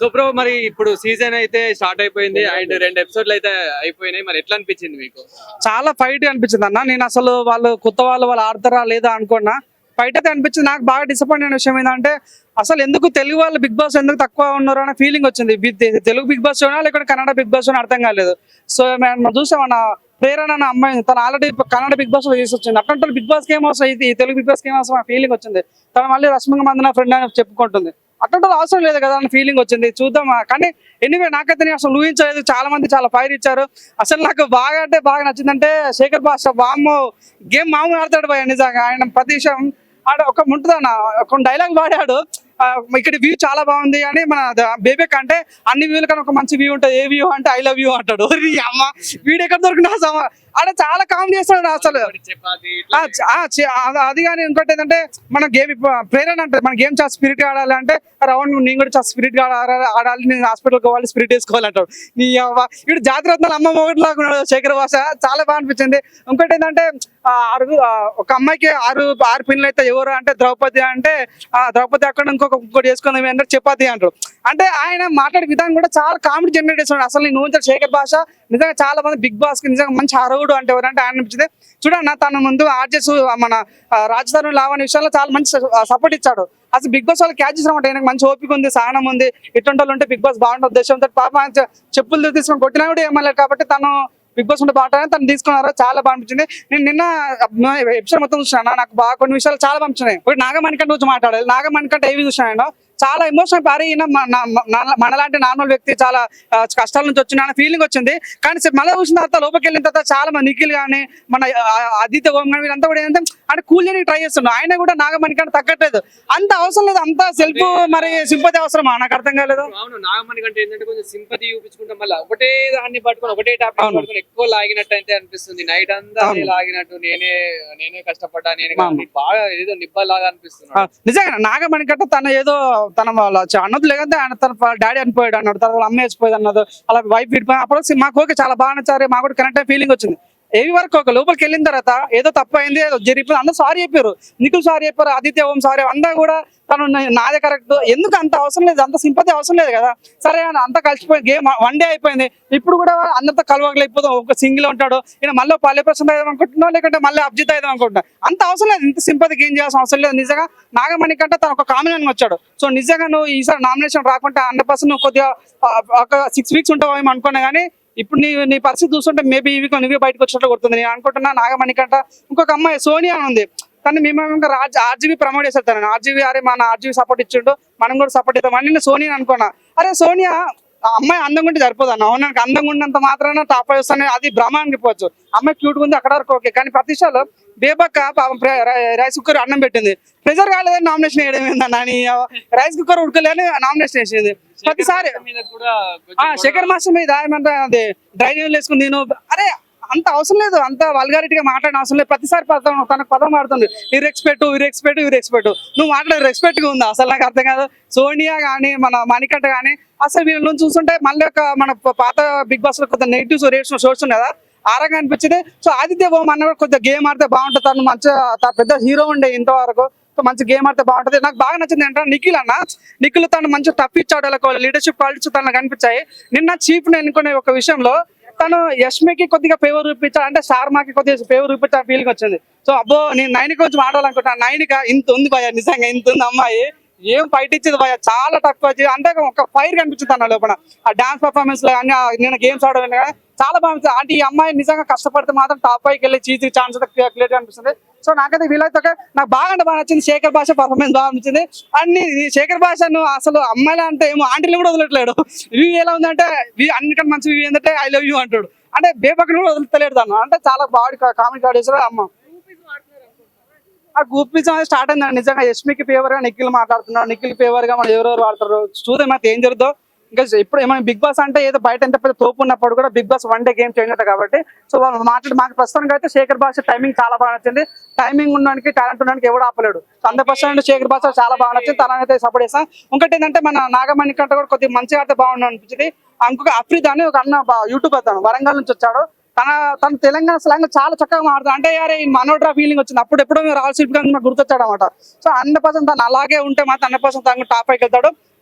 So bro, మరి ఇప్పుడు season అయితే స్టార్ట్ అయిపోయింది అండ్ 2 ఎపిసోడ్లు అయితే అయిపోయినాయి. మరి ఎట్లా అనిపించింది మీకు? చాలా ఫైట్ అనిపించింది అన్న. నేను అసలు కొత్త వాళ్ళు ఆడతారా లేదా అనుకున్నా. ఫైట్ అయితే అనిపించింది. నాకు బాగా డిసప్పాయింట్ అయిన విషయం ఏంటంటే అసలు ఎందుకు తెలుగు వాళ్ళు బిగ్ బాస్ ఎందుకు తక్కువ ఉన్నారు అనే ఫీలింగ్ వచ్చింది. తెలుగు బిగ్ బాస్ షోనా లేకపోతే కన్నడ బిగ్ బాస్ షోనా అర్థం కాలేదు. సో మనం చూసాం మన ప్రేరణ అన్న అమ్మాయి, తను ఆల్రెడీ కన్నడ బిగ్ బాస్ లో చేసి వచ్చింది. అట్లాంటి బిగ్ బాస్ గేమ్ అవసరం, ఇది తెలుగు బిగ్ బాస్ గేమ్ అవసరం ఫీలింగ్ వచ్చింది. తను మళ్ళీ రష్మిక మందన ఫ్రెండ్ అని చెప్పుకుంటుంది. అట్లాంటి అవసరం లేదు కదా అని ఫీలింగ్ వచ్చింది. చూద్దాం. కానీ ఎనీవే నాకైతే నేను అసలు ఊహించలేదు. చాలా మంది చాలా ఫైర్ ఇచ్చారు. అసలు నాకు బాగా అంటే బాగా నచ్చిందంటే శేఖర్ భాష వామ్మో గేమ్ మామూలు ఆడతాడు భయ. నిజంగా ఆయన ప్రతి విషయం ఆడ ఒక ఉంటుందన్న ఒక డైలాగ్ వాడాడు. ఇక్కడ వ్యూ చాలా బాగుంది అని మన బేబెక్ అంటే అన్ని వ్యూల కన్నా ఒక మంచి వ్యూ ఉంటుంది. ఏ వ్యూ అంటే ఐ లవ్ యూ అంటాడు. అమ్మ వీడు ఎక్కడ దొరికినా ఆడ చాలా కామెడీ చేస్తాడు అసలు. అది కానీ ఇంకోటి ఏంటంటే మన గేమ్ ప్రేరణ అంటే మన గేమ్ చాలా స్పిరిట్ ఆడాలి అంటే రౌండ్ నేను కూడా చాలా స్పిరిట్ గా ఆడాలి, నేను హాస్పిటల్కి పోవాలి, స్పిరిట్ వేసుకోవాలంటాడు. నీ వీడు జాతిరత్నాలు అమ్మ మొగటి లాగా శేఖర్ భాష చాలా బాగా అనిపించింది. ఇంకోటి ఏంటంటే ఒక అమ్మాయికి ఆరు పిల్లలు అయితే ఎవరు అంటే ద్రౌపది అంటే ద్రౌపది అక్కడ ఇంకోటి చేసుకుందాం అంటే చపాతి అంటారు. అంటే ఆయన మాట్లాడే విధానం కూడా చాలా కామెడీ జనరేట్ చేస్తున్నాడు. అసలు నేను ఊహించాను శేఖర్ భాష నిజంగా చాలా మంది బిగ్ బాస్ కి నిజంగా మంచి అరవుడు అంటే ఎవరంటే ఆయన అనిపించింది. చూడండి తన ముందు ఆర్జెస్ మన రాజధాని లావణ్య విషయంలో చాలా మంచి సపోర్ట్ ఇచ్చాడు. అసలు బిగ్ బాస్ వాళ్ళు క్యాచ్ చేసినమాట ఆయనకు మంచి ఓపిక ఉంది, సహనం ఉంది. ఇటువంటి వాళ్ళు ఉంటే బిగ్ బాస్ బాగుండే ఉద్దేశంతో పాప చెప్పులు తీసుకొని కొట్టినా కూడా ఏమలేదు. కాబట్టి తను బిగ్ బాస్ ఉంటే బాగుంటుంది తను తీసుకున్నారు. చాలా బాగా అనిపించింది. నేను నిన్న ఎపిసోడ్ మొత్తం చూసాను. నాకు బాగా కొన్ని విషయాలు చాలా పంపించినాయి. ఒకటి నాగమణికంట గురించి మాట్లాడాలి. నాగమణికంట ఏవి చూసాను చాలా ఎమోషనల్ పారి మనలాంటి నార్మల్ వ్యక్తి చాలా కష్టాల నుంచి వచ్చిన ఫీలింగ్ వచ్చింది. కానీ మళ్ళీ చూసిన తర్వాత లోపలికి వెళ్ళిన తర్వాత చాలా మంది నిఖిల్ కానీ మన ఆదిత్య ఓం కానీ వీళ్ళంతా కూడా ఏంటంటే అంటే కూల్ చేయడానికి ట్రై చేస్తున్నాడు. ఆయన కూడా నాగమణికంట తగ్గట్లేదు. అంత అవసరం లేదు. అంత సెల్ఫ్ మరి సింపతి అవసరమా నాకు అర్థం కాలేదు. అవును, నాగమణికంట ఏంటంటే కొంచెం సింపతి చూపించుకుంటాం. మళ్ళీ ఒకటే దాన్ని పట్టుకొని ఒకటే టాపిక్ పట్టుకొని ఎక్కువ లాగినట్టు అయితే అనిపిస్తుంది. నైట్ అంతా లాగినట్టు నేనే కష్టపడ్డా, నేను బాగా ఏదో నిబ్బలాగా అనిపిస్తుంది. నిజంగా నాగమణికంట తన ఏదో తన వాళ్ళ అన్నది లేదంటే ఆయన తన డాడీ అనిపోయాడు అన్నాడు, తర్వాత అమ్మ వేసిపోయాడు అన్నది, అలా వైఫ్ విడిపోయి అప్పుడు మాకు ఓకే చాలా బాగా నచ్చారు. మాకు కూడా కరెక్ట్ ఫీలింగ్ వచ్చింది. ఏవి వరకు ఒక లోపలికి వెళ్ళిన తర్వాత ఏదో తప్పు అయింది, ఏదో జరిగిపోయింది, అందరూ సారీ చెప్పారు. నిఖిల్ సారీ చెప్పారు, ఆదిత్య ఓం సారీ, అందరూ కూడా తను నాదే కరెక్ట్. ఎందుకు అంత అవసరం లేదు, అంత సింపతి అవసరం లేదు కదా. సరే అంతా కలిసిపోయింది, గేమ్ 1 డే అయిపోయింది. ఇప్పుడు కూడా అందరితో కలవగలేకపోతాం. ఒక సింగిల్ ఉంటాడు, ఈయన మళ్ళీ పల్లె ప్రసన్న అవుదాం అనుకుంటున్నావు, లేకుంటే మళ్ళీ అభిజిత్ అవుదాం అనుకుంటున్నా. అంత అవసరం లేదు, ఇంత సింపతికి ఏం చేయాల్సిన అవసరం లేదు. నిజంగా నాగమణికంటే తను ఒక కామన్ వచ్చాడు. సో నిజంగా నువ్వు ఈసారి నామినేషన్ రాకుంటే 100% నువ్వు కొద్దిగా ఒక 6 వీక్స్ ఉంటావు ఏమో అనుకున్నా. కానీ ఇప్పుడు నీ పరిస్థితి చూస్తుంటే మేబీ ఇవి నువ్వే బయటకు వచ్చినట్టు కొడుతుంది. నేను అనుకుంటున్నా నాగమణికంట ఇంకొక అమ్మాయి సోనియా ఉంది. కానీ మేము ఆర్జీబీ ప్రమోట్ చేశారు. తను ఆర్జీబీ అరే మన ఆర్జీబీ సపోర్ట్ ఇచ్చిండు, మనం కూడా సపోర్ట్ ఇద్దాం అని నేను సోనియా అనుకున్నా. అరే సోనియా అమ్మాయి అందంగా ఉంటే సరిపోదు అన్న. అవునా, అందంగా ఉన్నంత మాత్రాన టాప్ 5 వస్తానే అది భ్రమ అని చెప్పవచ్చు. అమ్మాయి క్యూట్ ఉంది అక్కడ వరకు ఓకే. కానీ ప్రతిశాలు బేబక్క రైస్ కుక్కర్ అన్నం పెట్టింది, ప్రెజర్ కాలేదని నామినేషన్ వేయడం ఏందన్న. రైస్ కుక్కర్ ఉడకలేని నామినేషన్ వేసింది ప్రతిసారి. శేఖర్ మాస్టర్ మీద ఏమంటే అది డ్రైనేజ్ వేసుకుని నేను అరే అంత అవసరం లేదు, అంత వల్గారిటీగా మాట్లాడిన అవసరం లేదు. ప్రతిసారి తనకు పదం మాడుతుంది, ఇరెక్స్పెక్ట్ నువ్వు మాట్లాడే రెస్పెక్ట్ గా ఉందా అసలు నాకు అర్థం కాదు. సోనియా కానీ మన మణికంఠ కానీ అసలు వీళ్ళ నుంచి చూస్తుంటే మళ్ళీ మన పాత బిగ్ బాస్ లో కొద్దిగా నెగిటివ్ రేట్స్ సోర్స్ ఉన్నాయి కదా, ఆరంగా అనిపించింది. సో ఆదిత్య ఓం అన్న కూడా కొద్దిగా గేమ్ ఆడితే బాగుంటుంది. తను మంచిగా పెద్ద హీరో ఉండే ఇంతవరకు, మంచి గేమ్ ఆడితే బాగుంటుంది. నాకు బాగా నచ్చింది ఏంటంటే నిఖిల్ తను మంచి టఫ్ ఇచ్చాడు, లీడర్షిప్ క్వాలిటీస్ తనకు కనిపించాయి. నిన్న చీఫ్ ని ఎన్నుకునే ఒక విషయంలో తను యష్మికి కొద్దిగా ఫేవర్ చూపించాడు, అంటే శార్మాకి కొద్దిగా ఫేవర్ చూపించాడు ఫీలింగ్ వచ్చింది. సో అబ్బో నేను నైనిక వచ్చి మాట్లాడాలనుకుంటాను. నైనిక ఇంత ఉంది భయ, నిజంగా ఇంత ఉంది అమ్మాయి, ఏం ఫైట్ ఇచ్చేది భయ, చాలా తక్కువ. అంటే ఒక ఫైర్ కనిపించింది అన్న లోపల. ఆ డాన్స్ పర్ఫార్మెన్స్ లో కానీ నేను గేమ్స్ ఆడడం చాలా బాగుంటుంది. అంటే ఈ అమ్మాయి నిజంగా కష్టపడితే మాత్రం టాప్ 5కి వెళ్ళి చీజ్ ఛాన్స్ క్లియర్ అనిపిస్తుంది. సో నాకైతే వీళ్ళైతే నాకు బాగా అంటే బాగా నచ్చింది. శేఖర్ భాష పర్ఫార్మెన్స్ బాగా అనిపించింది. అన్ని శేఖర్ భాషను అసలు అమ్మాయిలా అంటే ఏమో ఆంటీలు కూడా వదలట్లేడు. వ్యూ ఎలా ఉందంటే అన్నికన్నా మంచి వ్యూ ఏంటంటే ఐ లవ్ యూ అంటాడు. అంటే బేపక్కన కూడా వదలతలేడు తను. అంటే చాలా బాగా కామెడీ ఆడేసాడు అమ్మ. ఆ గ్రూపిజం అనేది స్టార్ట్ అయిందండి. నిజంగా యష్మికి ఫేవర్ గా నిఖిల్ మాట్లాడుతున్నాడు, నిఖిల్ ఫేవర్ గా మనం ఎవరెవరు వాడతారు చూద్దాం మాకు ఏం జరుగుతుందో. ఇంకా ఇప్పుడు ఏమైనా బిగ్ బాస్ అంటే ఏదో బయట ఎంత పెద్ద తోపు ఉన్నప్పుడు కూడా big boss 1 day game change అవుతుంది కాబట్టి. సో వాళ్ళు మాకు ప్రస్తుతానికి అయితే శేఖర్ భాష టైమింగ్ చాలా బాగా నచ్చింది. టైమింగ్ ఉండడానికి టాలెంట్ ఉండడానికి ఎవడు ఆపలేడు. 100% శేఖర్ భాష చాలా బాగా నచ్చింది, తనైతే సపోర్ట్ చేస్తాం. ఇంకోటి ఏంటంటే మన నాగమణి కంటే కూడా కొద్దిగా మంచిగా ఆడితే బాగుండు అనిపించింది. ఇంకొక అఫ్రీద్ అని ఒక అన్న యూట్యూబ్ అతను వరంగల్ నుంచి వచ్చాడు. తన తెలంగాణ స్లాంగ్ చాలా చక్కగా మాట్లాడుతాడు. అంటే యారే మనోడ్రా ఫీలింగ్ వచ్చింది. అప్పుడు ఎప్పుడో రాహుల్ శిల్పి గారు గుర్తొచ్చాడు అనమాట. సో 100% తను అలాగే ఉంటే మాత్రం 100% తను టాప్ 5కి వెళ్తాడు.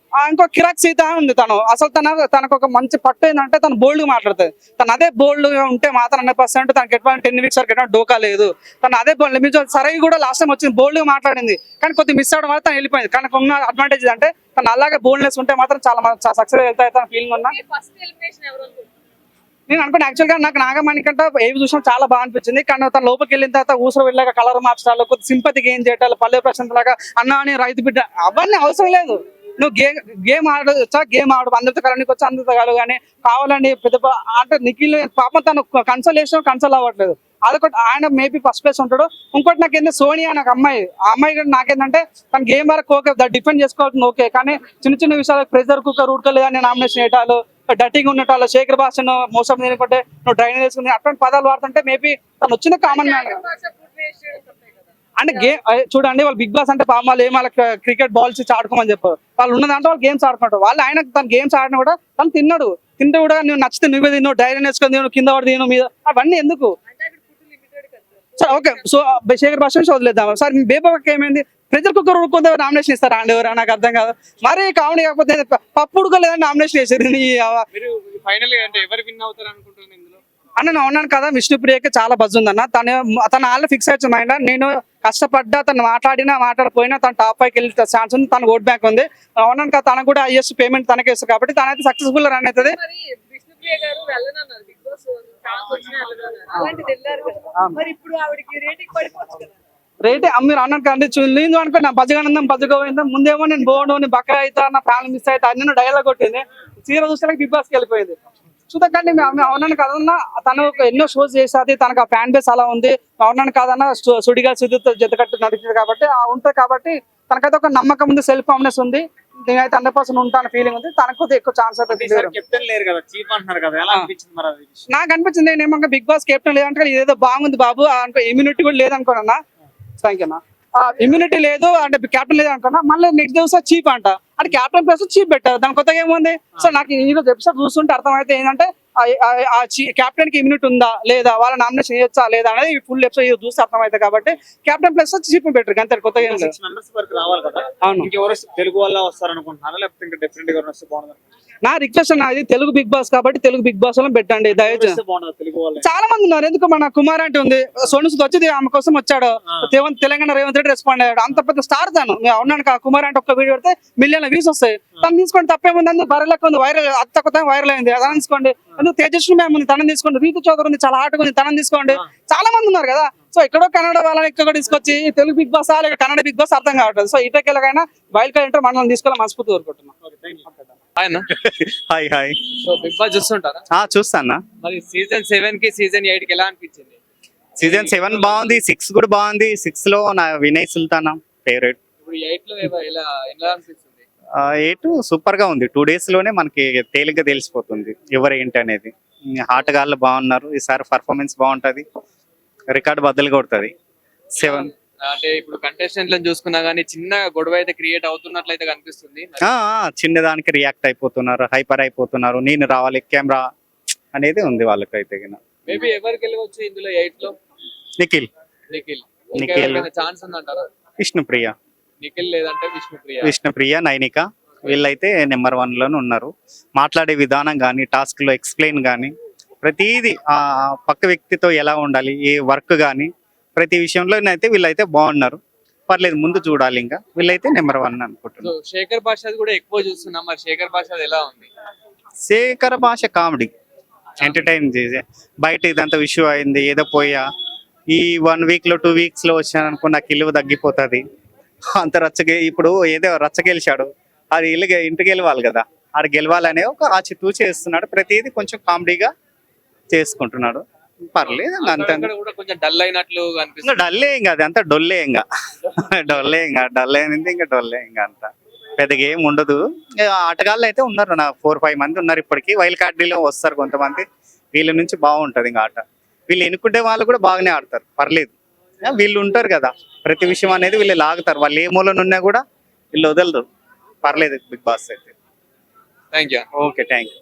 ఇంకో కిరాక్ సీత అని ఉంది. తను అసలు తనకు ఒక మంచి పట్టు ఏంటంటే తను బోల్డ్ గా మాట్లాడుతుంది. తను అదే బోల్డ్ గా ఉంటే మాత్రం 100% తనకి ఎటువంటి 10 వీక్స్ వరకు ఎటువంటి డోకా లేదు. తను అదే బోల్డ్ మీరు సరే కూడా లాస్ట్ టైం వచ్చింది బోల్డ్ గా మాట్లాడింది, కానీ కొద్దిగా మిస్ అవడం వల్ల తను వెళ్ళిపోయింది. కానీ ఉన్న అడ్వాంటేజ్ అంటే తను అలాగే బోల్డ్నెస్ ఉంటే మాత్రం చాలా సక్సెస్ వెళ్తాయి తన ఫీలింగ్ ఉన్నా. నేను అనుకున్నా యాక్చువల్ గా నాకు నాగమణి కంటే ఏవి చూసినా చాలా బాగా అనిపించింది. కానీ తన లోపలికి వెళ్ళిన తర్వాత ఊసర వెళ్ళాక కలర్ మార్చాలి, కొద్ది సింపతి గెయిన్ చేయటాలు, పల్లె ప్రశాంత్ లాగా అన్న అని రైతు బిడ్డ అవన్నీ అవసరం లేదు. నువ్వు గేమ్ ఆడొచ్చా, గేమ్ ఆడు, అందరితో కలనికి వచ్చి అందరితో కలవు. కానీ కావాలని పెద్ద అంటే నిఖిల్ పాపం తను కన్సల్ చేసిన కన్సల్ అవ్వట్లేదు. అదొకటి ఆయన మేబీ ఫస్ట్ ప్లేస్ ఉంటాడు. ఇంకోటి నాకు ఏంటంటే సోనియా నాకు అమ్మాయి, ఆ అమ్మాయి కూడా నాకేంటంటే తన గేమ్ వరకు ఓకే డిఫెండ్ చేసుకోవాల్సింది ఓకే, కానీ చిన్న చిన్న విషయాలు ప్రెజర్ కుక్కర్ ఉడకలేదని నామినేషన్ చేయటాలు, డట్టింగ్ ఉన్నట్టు శేఖర్ భాషను మోసం తినకుంటే నువ్వు డ్రైనేజ్ వేసుకుని అటువంటి పదాలు వాడుతుంటే మేబీ తను వచ్చిన కామన్ మ్యాన్ అంటే గేమ్ చూడండి. వాళ్ళు బిగ్ బాస్ అంటే పామాలు ఏం వాళ్ళకి క్రికెట్ బాల్స్ ఇచ్చి ఆడుకోమని చెప్పారు. వాళ్ళు ఉన్నదంటే వాళ్ళు గేమ్స్ ఆడుకుంటారు. వాళ్ళు ఆయన తన గేమ్స్ ఆడినా కూడా తను తింటే కూడా నువ్వు నచ్చితే నువ్వే తిను, డైరీ వేసుకొని తిను, కింద పడి తిను మీద అవన్నీ ఎందుకు? సార్ ఓకే, సో శేఖర్ భాష వదిలేద్దాం. సార్ బేబాకి ఏమైంది? ప్రెజర్ కుక్కర్ ఉడుకుంటే నామినేషన్ ఇస్తారా అండి ఎవరు? నాకు అర్థం కాదు. మరి కామెడీ కాకపోతే పప్పు ఉడకలేదని నామినేషన్ వేసారు. ఫైనల్ అంటే ఎవరు విన్ అవుతారు అనుకుంటున్నారు ఇందులో? అన్న నేను ఉన్నాను కదా, విష్ణుప్రియకి చాలా బజ్ ఉందన్న. తన ఆల్రెడీ ఫిక్స్ అవుతుంది మైండ్. నేను కష్టపడ్డా, తను మాట్లాడిపోయినా తన టాప్ 5కి వెళ్ళే ఛాన్స్ ఉంది. తన ఓట్ బ్యాంక్ ఉంది. ఉన్నాను కదా, తనకు కూడా ఐఎస్ పేమెంట్ తనకే ఇస్తుంది కాబట్టి తనైతే సక్సెస్ఫుల్ రన్ అవుతుంది. రేటే మీరు అన్నాను కానీ లేదు అనుకో నా బజగానందం బజగోవిందం ముందేమో నేను బోను నేను బక్క అవుతా, నా ఫ్యామిలీ మిస్ అవుతా అన్ని డైలాగ్ కొట్టింది. చీర చూస్తే బిగ్ బాస్కి వెళ్ళిపోయింది. చూడకండి అవునాను కాదన్నా, తను ఎన్నో షోస్ చేసేది, తనకు ఆ ఫ్యాన్ బేస్ అలా ఉంది. అవునాను కాదన్నా సుడిగా సుడితో జతకట్టు నడిచింది కాబట్టి ఉంటుంది కాబట్టి తనకైతే ఒక నమ్మకం ఉంది, సెల్ఫ్ కాన్ఫిడెన్స్ ఉంది. నేనైతే 100% ఉంటాను ఫీలింగ్ ఉంది. తనకు ఎక్కువ ఛాన్స్ అయితే నాకు అనిపించింది. నేను ఏమన్నా బిగ్ బాస్ కెప్టెన్ లేదంటే ఇదేదో బాగుంది బాబు అనుకో, ఇమ్యూనిటీ కూడా లేదనుకోనన్నా. థ్యాంక్ యూ అన్న. ఇమ్యూనిటీ లేదు అంటే క్యాప్టెన్ లేదు అనుకున్నా. మళ్ళీ నెక్స్ట్ డే చీప్ అంట అంటే క్యాప్టెన్ ప్లేస్ చీప్ పెట్టారు. దాని కొత్తగా ఏముంది? సో నాకు ఈరోజు ఎపిసోడ్ చూస్తుంటే అర్థమైతే ఏంటంటే క్యాప్టెన్ కి ఇమ్యూనిటీ ఉందా లేదా, వాళ్ళ నామినేషన్ చేయొచ్చా లేదా అనేది ఫుల్ ఎపిసోడ్ చూస్తే అర్థమైతే కాబట్టి క్యాప్టెన్ ప్లేస్ చీప్ పెట్టారు అంతే, కొత్తగా ఏం లేదు. అవును, తెలుగు వల్ల వస్తారు అనుకుంటున్నారా లేకపోతే ఇంకా డిఫరెంట్ గా వస్తే బాగుంది? నా రిక్వెస్ట్ అన్న, తెలుగు బిగ్ బాస్ కాబట్టి తెలుగు బిగ్ బాస్ లో పెట్టండి దయచేసి. చాలా మంది ఉన్నారు. ఎందుకు మన కుమార్ అంటే ఉంది, సోను సూద్ వచ్చి ఆమె కోసం వచ్చాడు. తెలంగాణ రేవంత్ రెడ్డి రెస్పాండ్ అయ్యాడు. అంత పెద్ద స్టార్ తను. ఉన్నాను కుమార్ అంటే ఒక్క వీడియో పెడితే మిలియన్ల వ్యూస్ వస్తాయి. తను తీసుకోండి, తప్పేముంది? అందుకు బర్రెలకు ఉంది, వైరల్ అత్త వైరల్ అయింది, అలా తీసుకోండి. ఎందుకు తేజస్వి మ్యామ్ ఉంది, తనని తీసుకోండి. రీతు చౌదరి ఉంది, చాలా హార్ట్గా ఉంది, తనని తీసుకోండి. చాలా మంది ఉన్నారు కదా. సో ఎక్కడో కన్నడ వాళ్ళని ఇక్కడ తీసుకొచ్చి తెలుగు బిగ్ బాస్ లేక కన్నడ బిగ్ బాస్ అర్థం కావట్లేదు. సో ఇటకెళ్ళకైనా వైల్డ్ కార్డ్ ఎంటర్ మనల్ని తీసుకోవాలి మనస్ఫూర్తి కోరుకుంటున్నాం. Hi hi. So big boss చూస్తుంటారా? చూస్తానా. మరి సీజన్ 7 కి సీజన్ 8 కి ఎలా అనిపించింది? సీజన్ 7 బాగుంది, 6 కూడా బాగుంది. 6 లో నా వినయ్ సుల్తానా ఫేవరెట్. ఇప్పుడు 8 లో ఎలా అనిపిస్తుంది? 8 సూపర్ గా ఉంది. 2 days లోనే మనకి తేలిగ్గా తెలిసిపోతుంది ఎవరు ఏంటి అనేది. ఆటగాళ్ళు బాగున్నారు. ఈసారి పర్ఫార్మెన్స్ బాగుంటది, రికార్డు బద్దలు కొడుతుంది. 7 అంటే ఇప్పుడు కంటెస్టెంట్లను చూసుకున్నా గానీ చిన్న గొడవ అయితే క్రియేట్ అవుతున్నట్లయితే కనిపిస్తుంది. చిన్నదానికి రియాక్ట్ అయిపోతున్నారు, హైపర్ అయిపోతున్నారు. నేను రావాలి కెమెరా అనేది ఉంది వాళ్ళకైతే. మేబీ ఎవరికి వెళ్ళవచ్చు ఇందులో 8 లో? నిఖిల్ ఛాన్స్ ఉందంటారా? విష్ణుప్రియ. నిఖిల్ లేదంటే విష్ణుప్రియ, నైనిక వీళ్ళైతే నెంబర్ 1 లోనే ఉన్నారు. మాట్లాడే విధానం కానీ, టాస్క్ లో ఎక్స్ప్లెయిన్ కానీ, ప్రతిదీ ఆ పక్క వ్యక్తితో ఎలా ఉండాలి, ఏ వర్క్ కానీ ప్రతి విషయంలో అయితే వీళ్ళైతే బాగున్నారు. పర్లేదు, ముందు చూడాలి. ఇంకా వీళ్ళైతే నెంబర్ 1 అనుకుంటున్నాను. శేఖర్ భాష కూడా ఎక్కువ చూస్తున్నాం. మరి శేఖర్ భాష ఎలా ఉంది? శేఖర్ భాష కామెడీ ఎంటర్టైన్ చేసే. బయట ఇదంతా ఇష్యూ అయింది, ఏదో పోయా ఈ 1 week లో 2 weeks లో వచ్చాననుకో నాకు ఇల్లు తగ్గిపోతుంది. అంత ఇప్పుడు ఏదో రచ్చగెలిచాడు, అది ఇంటికి గెలవాలి కదా. ఆడ గెలవాలనే ఒక ఆచితూచి చేస్తున్నాడు. ప్రతిదీ కొంచెం కామెడీగా చేసుకుంటున్నాడు. పర్లేదు, అంత కొంచెం డల్ అయినట్లు ఇంకా డల్లే. ఇంకా అది అంతా డొల్లే. ఇంకా డల్ అయింది, ఇంకా డొల్లే. ఇంకా అంతా పెద్దగా ఏం ఉండదు. ఆటగాళ్ళు అయితే ఉన్నారు, నా 4-5 మంది ఉన్నారు ఇప్పటికీ. వైల్డ్ కార్డులో వస్తారు కొంతమంది. వీళ్ళ నుంచి బాగుంటది ఇంకా ఆట. వీళ్ళు ఎన్నుకుంటే వాళ్ళు కూడా బాగానే ఆడతారు, పర్లేదు. వీళ్ళు ఉంటారు కదా, ప్రతి విషయం అనేది వీళ్ళు లాగుతారు. వాళ్ళు ఏ మూలనున్నా కూడా వీళ్ళు వదలరు. పర్లేదు బిగ్ బాస్ అయితే. Thank you. Okay, thank you.